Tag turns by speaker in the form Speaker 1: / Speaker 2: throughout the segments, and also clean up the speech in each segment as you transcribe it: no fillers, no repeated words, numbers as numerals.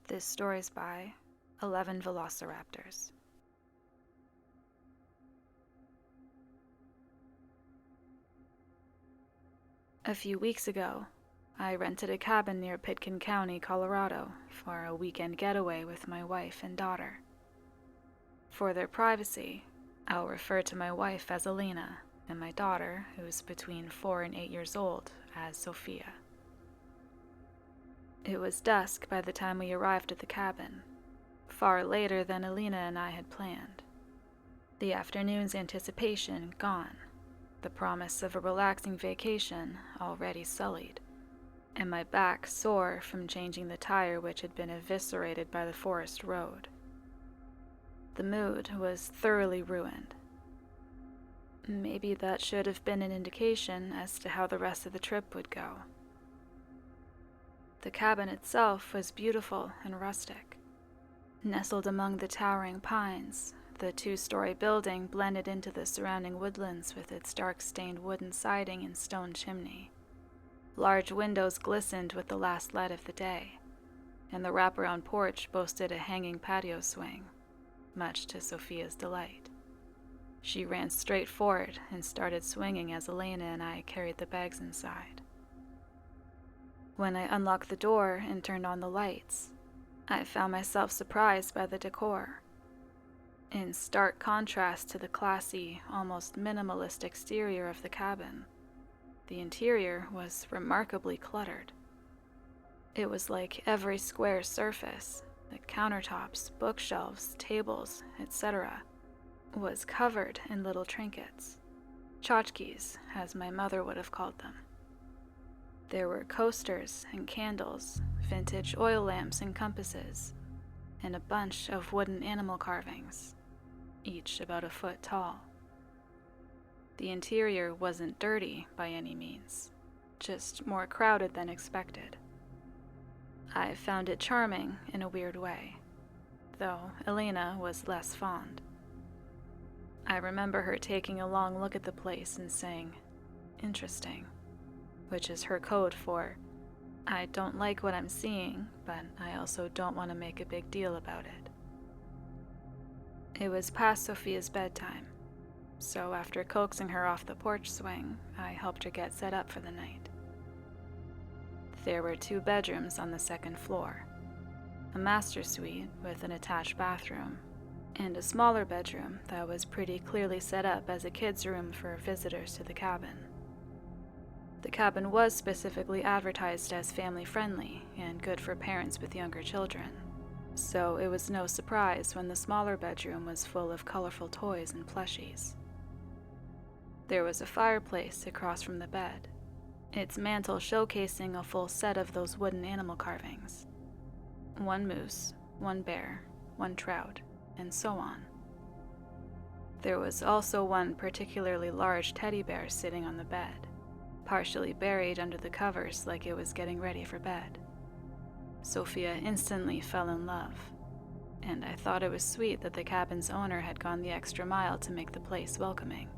Speaker 1: This story's by 11 Velociraptors. A few weeks ago, I rented a cabin near Pitkin County, Colorado, for a weekend getaway with my wife and daughter. For their privacy, I'll refer to my wife as Alina and my daughter, who's between 4 and 8 years old, as Sophia. It was dusk by the time we arrived at the cabin, far later than Alina and I had planned. The afternoon's anticipation gone, the promise of a relaxing vacation already sullied, and my back sore from changing the tire which had been eviscerated by the forest road. The mood was thoroughly ruined. Maybe that should have been an indication as to how the rest of the trip would go. The cabin itself was beautiful and rustic. Nestled among the towering pines, the 2-story building blended into the surrounding woodlands with its dark-stained wooden siding and stone chimney. Large windows glistened with the last light of the day, and the wraparound porch boasted a hanging patio swing, much to Sophia's delight. She ran straight for it and started swinging as Elena and I carried the bags inside. When I unlocked the door and turned on the lights, I found myself surprised by the decor. In stark contrast to the classy, almost minimalist exterior of the cabin, the interior was remarkably cluttered. It was like every square surface, the countertops, bookshelves, tables, etc., was covered in little trinkets, tchotchkes, as my mother would have called them. There were coasters and candles, vintage oil lamps and compasses, and a bunch of wooden animal carvings, each about a foot tall. The interior wasn't dirty by any means, just more crowded than expected. I found it charming in a weird way, though Elena was less fond. I remember her taking a long look at the place and saying, "Interesting," which is her code for, "I don't like what I'm seeing, but I also don't want to make a big deal about it." It was past Sophia's bedtime, so after coaxing her off the porch swing, I helped her get set up for the night. There were 2 bedrooms on the 2nd floor, a master suite with an attached bathroom, and a smaller bedroom that was pretty clearly set up as a kid's room for visitors to the cabin. The cabin was specifically advertised as family-friendly and good for parents with younger children, so it was no surprise when the smaller bedroom was full of colorful toys and plushies. There was a fireplace across from the bed, its mantel showcasing a full set of those wooden animal carvings. 1 moose, 1 bear, 1 trout, and so on. There was also 1 particularly large teddy bear sitting on the bed, partially buried under the covers like it was getting ready for bed. Sophia instantly fell in love, and I thought it was sweet that the cabin's owner had gone the extra mile to make the place welcoming.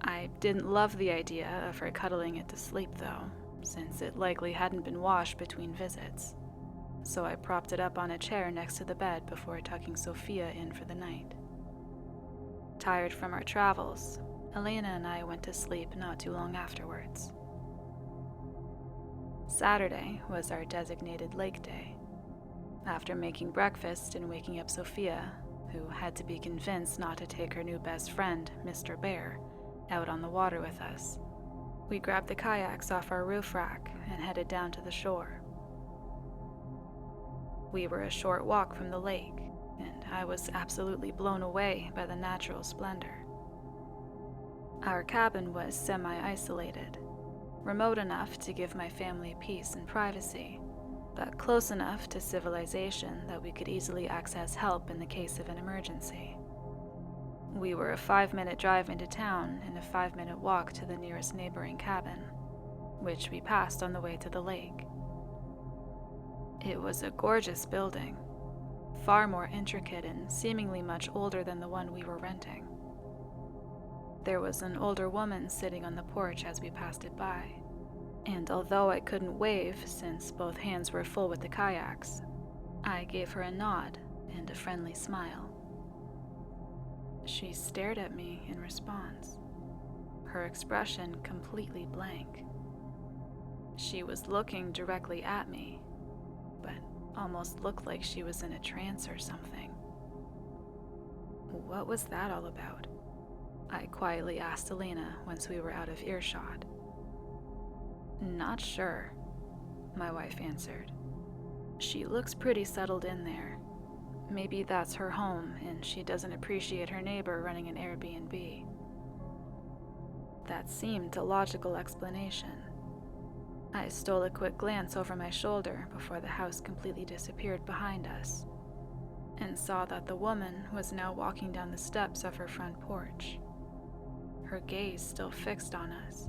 Speaker 1: I didn't love the idea of her cuddling it to sleep, though, since it likely hadn't been washed between visits, so I propped it up on a chair next to the bed before tucking Sophia in for the night. Tired from our travels, Elena and I went to sleep not too long afterwards. Saturday was our designated lake day. After making breakfast and waking up Sophia, who had to be convinced not to take her new best friend, Mr. Bear, out on the water with us, we grabbed the kayaks off our roof rack and headed down to the shore. We were a short walk from the lake, and I was absolutely blown away by the natural splendor. Our cabin was semi-isolated, remote enough to give my family peace and privacy, but close enough to civilization that we could easily access help in the case of an emergency. We were a 5-minute drive into town and a 5-minute walk to the nearest neighboring cabin, which we passed on the way to the lake. It was a gorgeous building, far more intricate and seemingly much older than the one we were renting. There was an older woman sitting on the porch as we passed it by, and although I couldn't wave since both hands were full with the kayaks, I gave her a nod and a friendly smile. She stared at me in response, her expression completely blank. She was looking directly at me, but almost looked like she was in a trance or something. What was that all about? I quietly asked Elena once we were out of earshot. Not sure, my wife answered. She looks pretty settled in there. Maybe that's her home and she doesn't appreciate her neighbor running an Airbnb. That seemed a logical explanation. I stole a quick glance over my shoulder before the house completely disappeared behind us, and saw that the woman was now walking down the steps of her front porch, her gaze still fixed on us.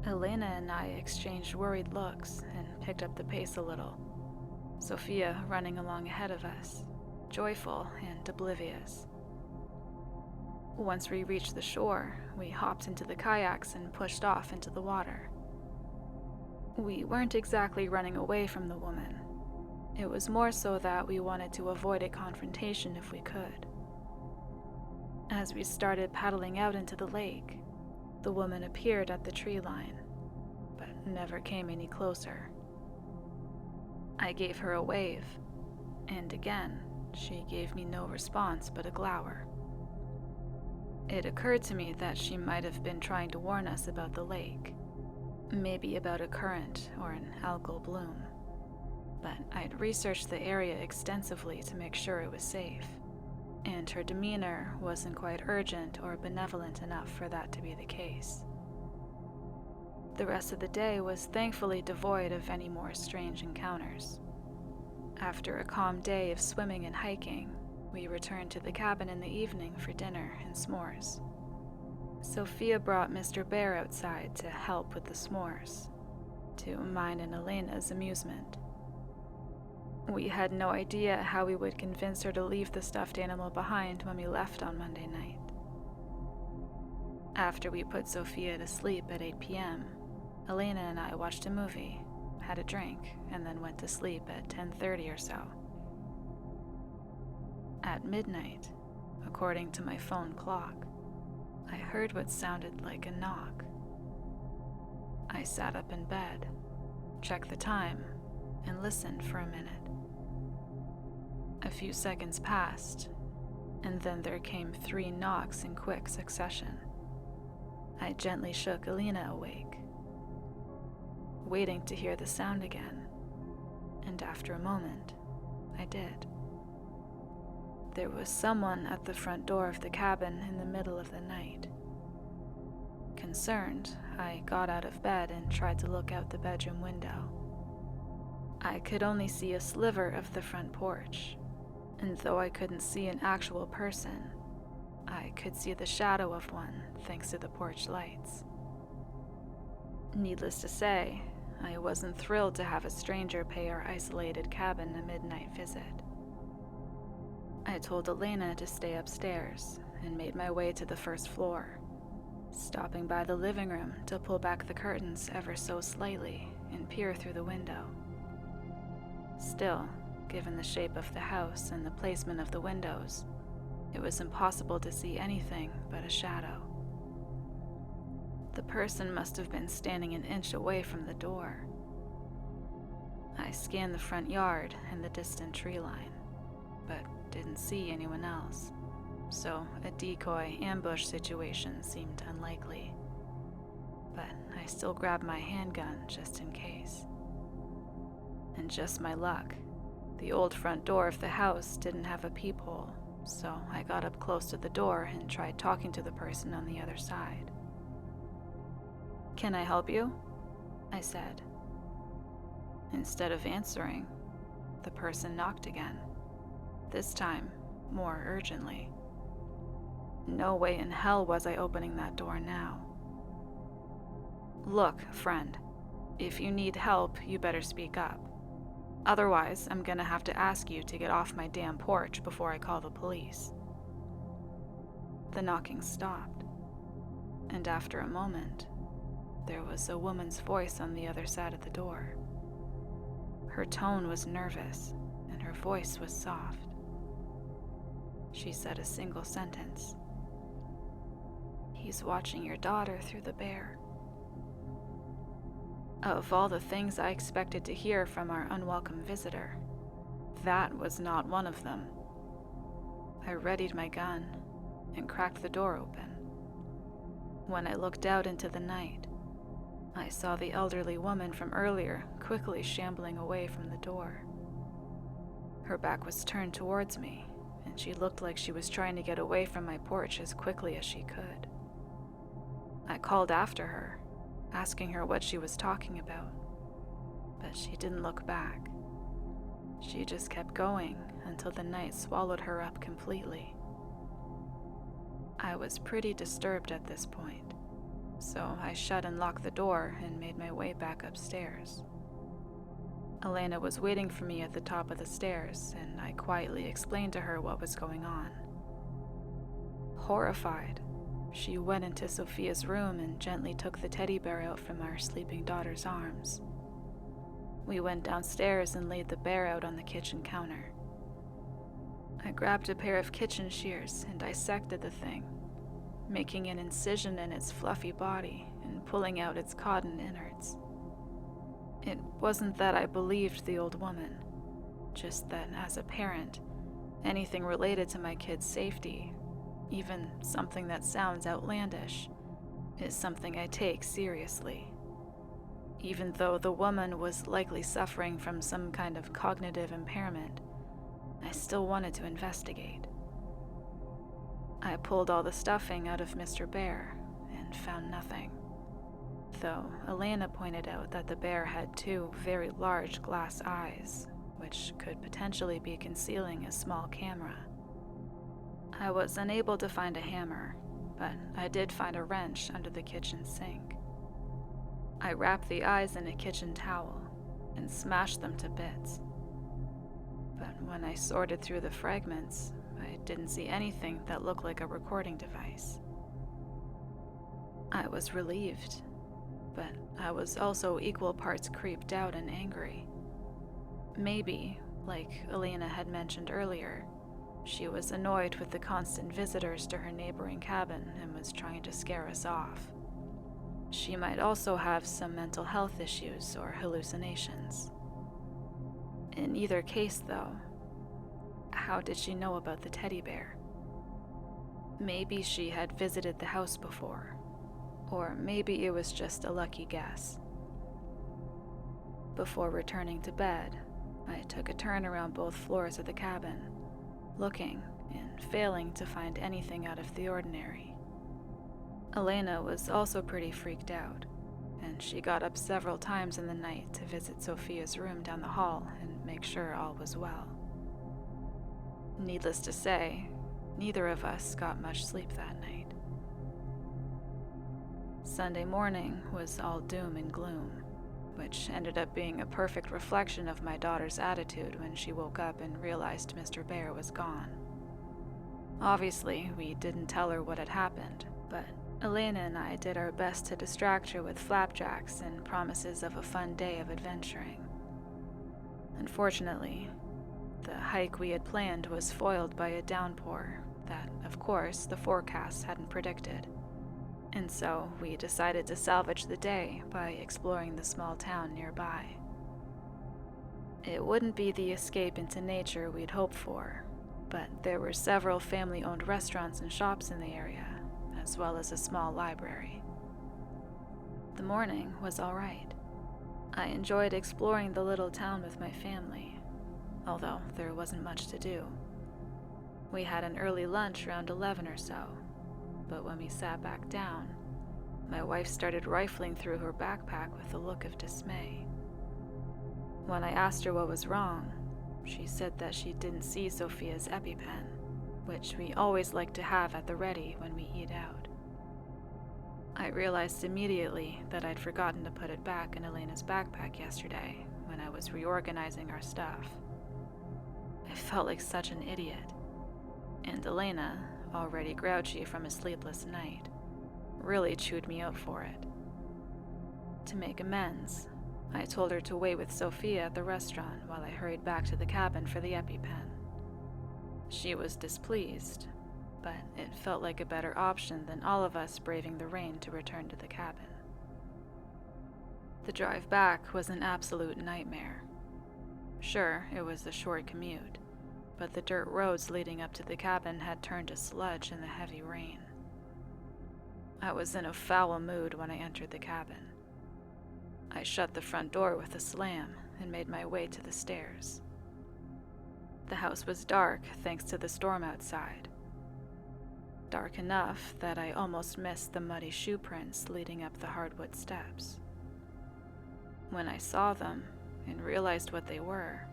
Speaker 1: Elena and I exchanged worried looks and picked up the pace a little, Sophia running along ahead of us, joyful and oblivious. Once we reached the shore, we hopped into the kayaks and pushed off into the water. We weren't exactly running away from the woman. It was more so that we wanted to avoid a confrontation if we could. As we started paddling out into the lake, the woman appeared at the tree line, but never came any closer. I gave her a wave, and again, she gave me no response but a glower. It occurred to me that she might have been trying to warn us about the lake, maybe about a current or an algal bloom, but I'd researched the area extensively to make sure it was safe, and her demeanor wasn't quite urgent or benevolent enough for that to be the case. The rest of the day was thankfully devoid of any more strange encounters. After a calm day of swimming and hiking, we returned to the cabin in the evening for dinner and s'mores. Sophia brought Mr. Bear outside to help with the s'mores, to mine and Elena's amusement. We had no idea how we would convince her to leave the stuffed animal behind when we left on Monday night. After we put Sophia to sleep at 8 p.m., Elena and I watched a movie, had a drink, and then went to sleep at 10:30 or so. At midnight, according to my phone clock, I heard what sounded like a knock. I sat up in bed, checked the time, and listened for a minute. A few seconds passed, and then there came 3 knocks in quick succession. I gently shook Elena awake, waiting to hear the sound again, and after a moment, I did. There was someone at the front door of the cabin in the middle of the night. Concerned, I got out of bed and tried to look out the bedroom window. I could only see a sliver of the front porch, and though I couldn't see an actual person, I could see the shadow of one thanks to the porch lights. Needless to say, I wasn't thrilled to have a stranger pay our isolated cabin a midnight visit. I told Elena to stay upstairs and made my way to the first floor, stopping by the living room to pull back the curtains ever so slightly and peer through the window. Still, given the shape of the house and the placement of the windows, it was impossible to see anything but a shadow. The person must have been standing an inch away from the door. I scanned the front yard and the distant tree line, but didn't see anyone else, so a decoy ambush situation seemed unlikely. But I still grabbed my handgun just in case. And just my luck, the old front door of the house didn't have a peephole, so I got up close to the door and tried talking to the person on the other side. "Can I help you?" I said. Instead of answering, the person knocked again, this time more urgently. No way in hell was I opening that door now. "Look, friend, if you need help, you better speak up. Otherwise, I'm gonna have to ask you to get off my damn porch before I call the police." The knocking stopped, and after a moment, there was a woman's voice on the other side of the door. Her tone was nervous, her voice was soft. She said a single sentence. "He's watching your daughter through the bear." Of all the things I expected to hear from our unwelcome visitor, that was not one of them. I readied my gun and cracked the door open. When I looked out into the night, I saw the elderly woman from earlier quickly shambling away from the door. Her back was turned towards me, and she looked like she was trying to get away from my porch as quickly as she could. I called after her, asking her what she was talking about, but she didn't look back. She just kept going until the night swallowed her up completely. I was pretty disturbed at this point, so I shut and locked the door and made my way back upstairs. Elena was waiting for me at the top of the stairs, and I quietly explained to her what was going on. Horrified, she went into Sophia's room and gently took the teddy bear out from our sleeping daughter's arms. We went downstairs and laid the bear out on the kitchen counter. I grabbed a pair of kitchen shears and dissected the thing, making an incision in its fluffy body and pulling out its cotton innards. It wasn't that I believed the old woman, just that as a parent, anything related to my kid's safety, even something that sounds outlandish, is something I take seriously. Even though the woman was likely suffering from some kind of cognitive impairment, I still wanted to investigate. I pulled all the stuffing out of Mr. Bear and found nothing, though Elena pointed out that the bear had 2 very large glass eyes, which could potentially be concealing a small camera. I was unable to find a hammer, but I did find a wrench under the kitchen sink. I wrapped the eyes in a kitchen towel and smashed them to bits. But when I sorted through the fragments, I didn't see anything that looked like a recording device. I was relieved, but I was also equal parts creeped out and angry. Maybe, like Elena had mentioned earlier, she was annoyed with the constant visitors to her neighboring cabin and was trying to scare us off. She might also have some mental health issues or hallucinations. In either case, though, how did she know about the teddy bear? Maybe she had visited the house before, or maybe it was just a lucky guess. Before returning to bed, I took a turn around both floors of the cabin, looking and failing to find anything out of the ordinary. Elena was also pretty freaked out, and she got up several times in the night to visit Sophia's room down the hall and make sure all was well. Needless to say, neither of us got much sleep that night. Sunday morning was all doom and gloom, which ended up being a perfect reflection of my daughter's attitude when she woke up and realized Mr. Bear was gone. Obviously, we didn't tell her what had happened, but Elena and I did our best to distract her with flapjacks and promises of a fun day of adventuring. Unfortunately, the hike we had planned was foiled by a downpour that, of course, the forecast hadn't predicted, and so we decided to salvage the day by exploring the small town nearby. It wouldn't be the escape into nature we'd hoped for, but there were several family-owned restaurants and shops in the area, as well as a small library. The morning was all right. I enjoyed exploring the little town with my family, although there wasn't much to do. We had an early lunch around 11 or so, but when we sat back down, my wife started rifling through her backpack with a look of dismay. When I asked her what was wrong, she said that she didn't see Sophia's EpiPen, which we always like to have at the ready when we eat out. I realized immediately that I'd forgotten to put it back in Elena's backpack yesterday when I was reorganizing our stuff. I felt like such an idiot, and Elena, already grouchy from a sleepless night, really chewed me out for it. To make amends, I told her to wait with Sophia at the restaurant while I hurried back to the cabin for the EpiPen. She was displeased, but it felt like a better option than all of us braving the rain to return to the cabin. The drive back was an absolute nightmare. Sure, it was a short commute, but the dirt roads leading up to the cabin had turned to sludge in the heavy rain. I was in a foul mood when I entered the cabin. I shut the front door with a slam and made my way to the stairs. The house was dark thanks to the storm outside. Dark enough that I almost missed the muddy shoe prints leading up the hardwood steps. When I saw them and realized what they were,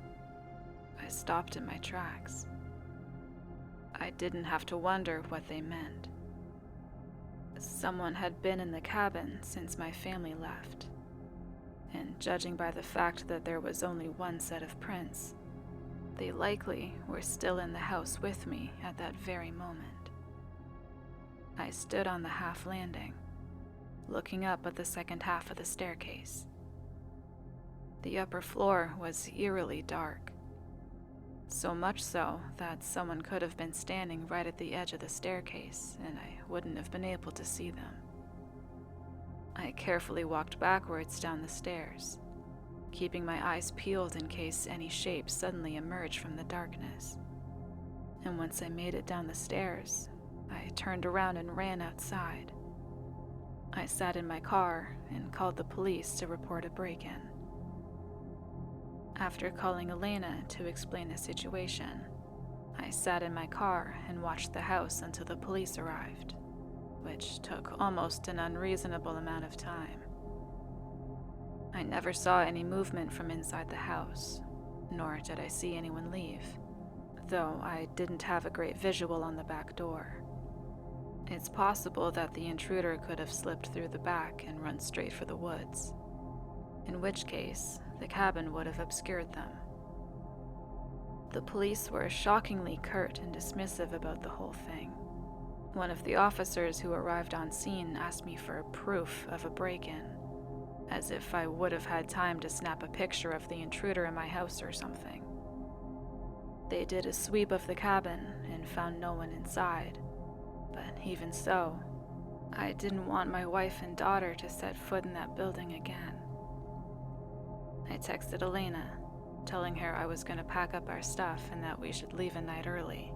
Speaker 1: I stopped in my tracks. I didn't have to wonder what they meant. Someone had been in the cabin since my family left, and judging by the fact that there was only one set of prints, they likely were still in the house with me at that very moment. I stood on the half landing, looking up at the second half of the staircase. The upper floor was eerily dark, so much so that someone could have been standing right at the edge of the staircase and I wouldn't have been able to see them. I carefully walked backwards down the stairs, keeping my eyes peeled in case any shape suddenly emerged from the darkness. And once I made it down the stairs, I turned around and ran outside. I sat in my car and called the police to report a break-in. After calling Elena to explain the situation, I sat in my car and watched the house until the police arrived, which took almost an unreasonable amount of time. I never saw any movement from inside the house, nor did I see anyone leave, though I didn't have a great visual on the back door. It's possible that the intruder could have slipped through the back and run straight for the woods, in which case the cabin would have obscured them. The police were shockingly curt and dismissive about the whole thing. One of the officers who arrived on scene asked me for proof of a break-in, as if I would have had time to snap a picture of the intruder in my house or something. They did a sweep of the cabin and found no one inside, but even so, I didn't want my wife and daughter to set foot in that building again. I texted Elena, telling her I was going to pack up our stuff and that we should leave a night early,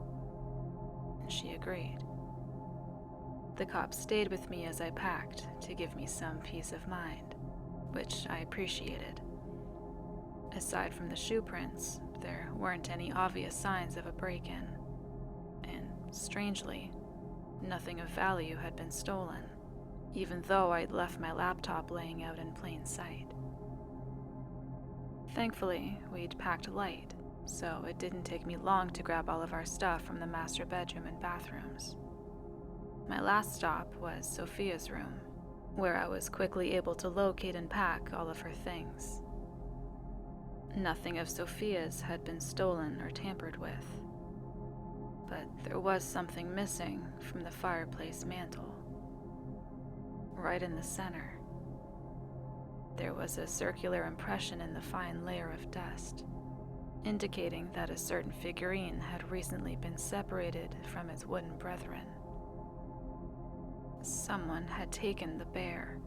Speaker 1: and she agreed. The cops stayed with me as I packed to give me some peace of mind, which I appreciated. Aside from the shoe prints, there weren't any obvious signs of a break-in, and strangely, nothing of value had been stolen, even though I'd left my laptop laying out in plain sight. Thankfully, we'd packed light, so it didn't take me long to grab all of our stuff from the master bedroom and bathrooms. My last stop was Sophia's room, where I was quickly able to locate and pack all of her things. Nothing of Sophia's had been stolen or tampered with, but there was something missing from the fireplace mantel. Right in the center, there was a circular impression in the fine layer of dust, indicating that a certain figurine had recently been separated from its wooden brethren. Someone had taken the bear